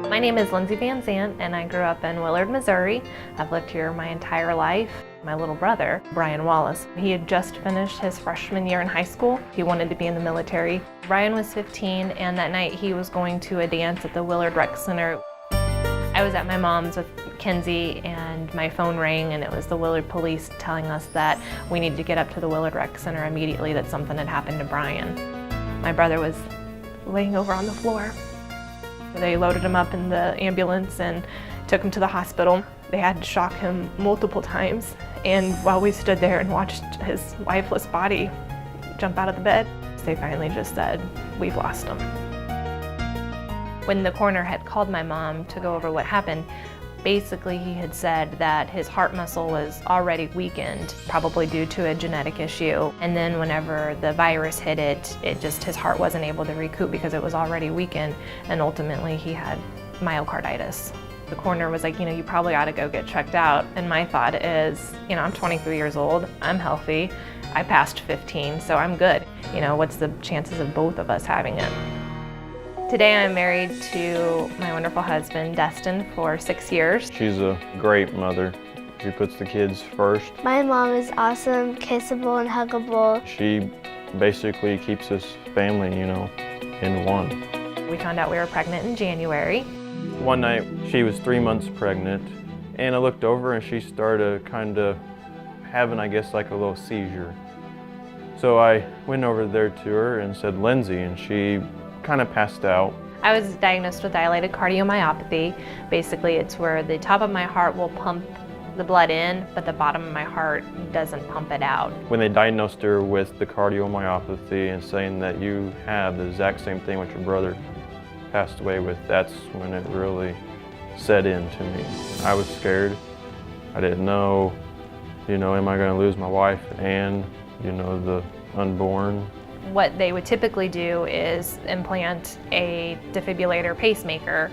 My name is Lindsay and I grew up in Willard, Missouri. I've lived here my entire life. My little brother, Brian Wallace, he had just finished his freshman year in high school. He wanted to be in the military. Brian was 15, and that night he was going to a dance at the Willard Rec Center. I was at my mom's with Kenzie, and my phone rang, and it was the Willard police telling us that we needed to get up to the Willard Rec Center immediately, that something had happened to Brian. My brother was laying over on the floor. They loaded him up in the ambulance and took him to the hospital. They had to shock him multiple times, and while we stood there and watched his lifeless body jump out of the bed, they finally just said, "We've lost him." When the coroner had called my mom to go over what happened, basically he had said that his heart muscle was already weakened, probably due to a genetic issue. And then whenever the virus hit it, his heart wasn't able to recoup because it was already weakened, and ultimately he had myocarditis. The coroner was like, you probably ought to go get checked out. And my thought is, I'm 23 years old, I'm healthy, I passed 15, so I'm good. What's the chances of both of us having it? Today I'm married to my wonderful husband, Destin, for 6 years. She's a great mother. She puts the kids first. My mom is awesome, kissable and huggable. She basically keeps this family, in one. We found out we were pregnant in January. One night she was 3 months pregnant, and I looked over and she started kind of having, I guess, like a little seizure. So I went over there to her and said, "Lindsay," and she kind of passed out. I was diagnosed with dilated cardiomyopathy. Basically, it's where the top of my heart will pump the blood in, but the bottom of my heart doesn't pump it out. When they diagnosed her with the cardiomyopathy and saying that you have the exact same thing what your brother passed away with, that's when it really set in to me. I was scared. I didn't know, am I going to lose my wife and, the unborn? What they would typically do is implant a defibrillator pacemaker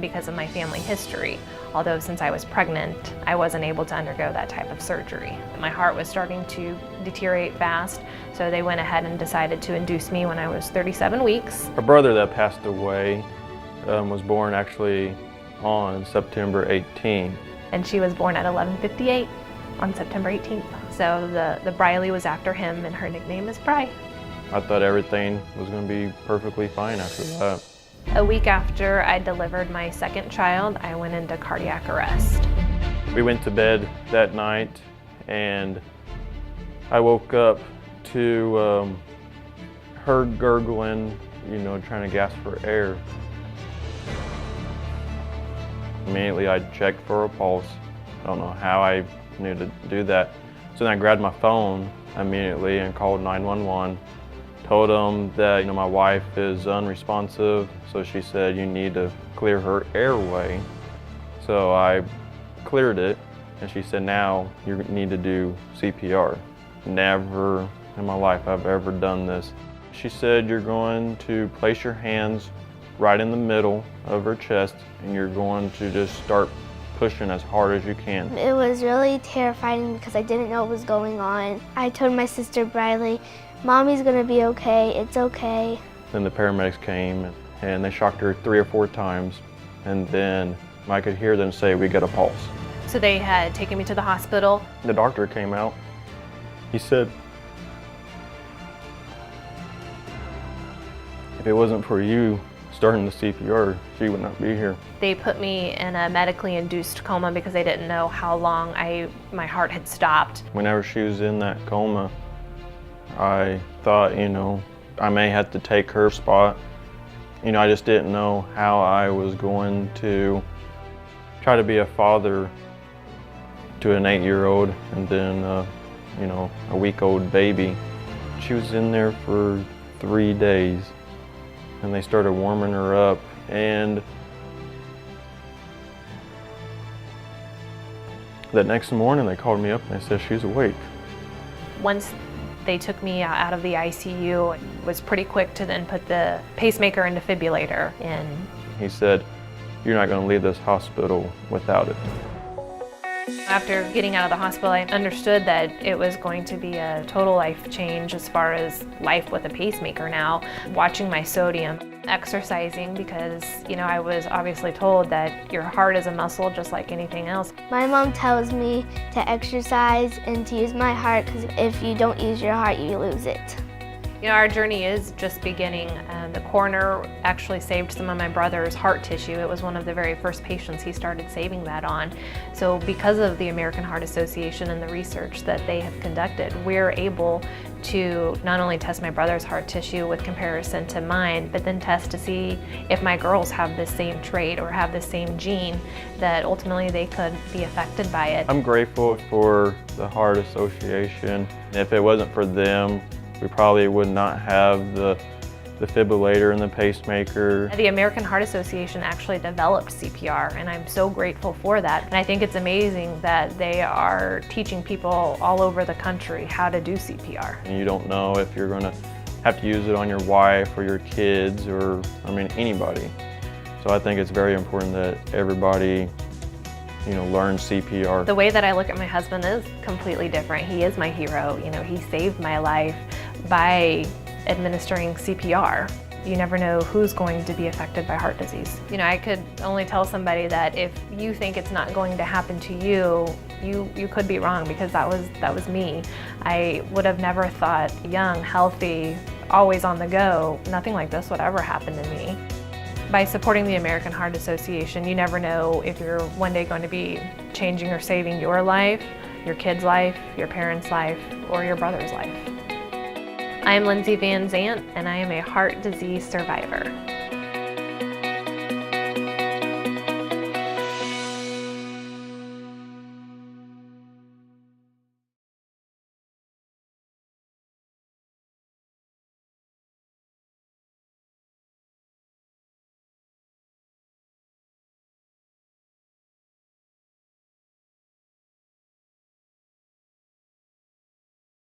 because of my family history. Although since I was pregnant, I wasn't able to undergo that type of surgery. My heart was starting to deteriorate fast, so they went ahead and decided to induce me when I was 37 weeks. Our brother that passed away was born actually on September 18. And she was born at 11:58 on September 18th. So the Briley was after him, and her nickname is Bri. I thought everything was going to be perfectly fine after that. A week after I delivered my second child, I went into cardiac arrest. We went to bed that night, and I woke up to her gurgling, trying to gasp for air. Immediately I checked for a pulse. I don't know how I knew to do that. So then I grabbed my phone immediately and called 911. Told them that my wife is unresponsive, so she said you need to clear her airway. So I cleared it, and she said now you need to do CPR. Never in my life I've ever done this. She said you're going to place your hands right in the middle of her chest, and you're going to just start pushing as hard as you can. It was really terrifying because I didn't know what was going on. I told my sister Briley, "Mommy's gonna be okay, it's okay." Then the paramedics came and they shocked her 3 or 4 times, and then I could hear them say, "We got a pulse." So they had taken me to the hospital. The doctor came out. He said, "If it wasn't for you starting the CPR, she would not be here." They put me in a medically induced coma because they didn't know how long my heart had stopped. Whenever she was in that coma, I thought, I may have to take her spot. I just didn't know how I was going to try to be a father to an 8-year-old and then, a week-old baby. She was in there for 3 days, and they started warming her up, and the next morning they called me up and they said she's awake. Once they took me out of the ICU, it was pretty quick to then put the pacemaker and defibrillator in. He said, "You're not going to leave this hospital without it." After getting out of the hospital, I understood that it was going to be a total life change as far as life with a pacemaker now. Watching my sodium, exercising because, I was obviously told that your heart is a muscle just like anything else. My mom tells me to exercise and to use my heart because if you don't use your heart, you lose it. Our journey is just beginning. The coroner actually saved some of my brother's heart tissue. It was one of the very first patients he started saving that on. So because of the American Heart Association and the research that they have conducted, we're able to not only test my brother's heart tissue with comparison to mine, but then test to see if my girls have the same trait or have the same gene, that ultimately they could be affected by it. I'm grateful for the Heart Association. If it wasn't for them, we probably would not have the defibrillator and the pacemaker. The American Heart Association actually developed CPR, and I'm so grateful for that. And I think it's amazing that they are teaching people all over the country how to do CPR. And you don't know if you're going to have to use it on your wife or your kids or, anybody. So I think it's very important that everybody learn CPR. The way that I look at my husband is completely different. He is my hero. He saved my life by administering CPR. You never know who's going to be affected by heart disease. I could only tell somebody that if you think it's not going to happen to you, you could be wrong, because that was me. I would have never thought, young, healthy, always on the go, nothing like this would ever happen to me. By supporting the American Heart Association, you never know if you're one day going to be changing or saving your life, your kid's life, your parents' life, or your brother's life. I'm Lindsay Van Zant, and I am a heart disease survivor.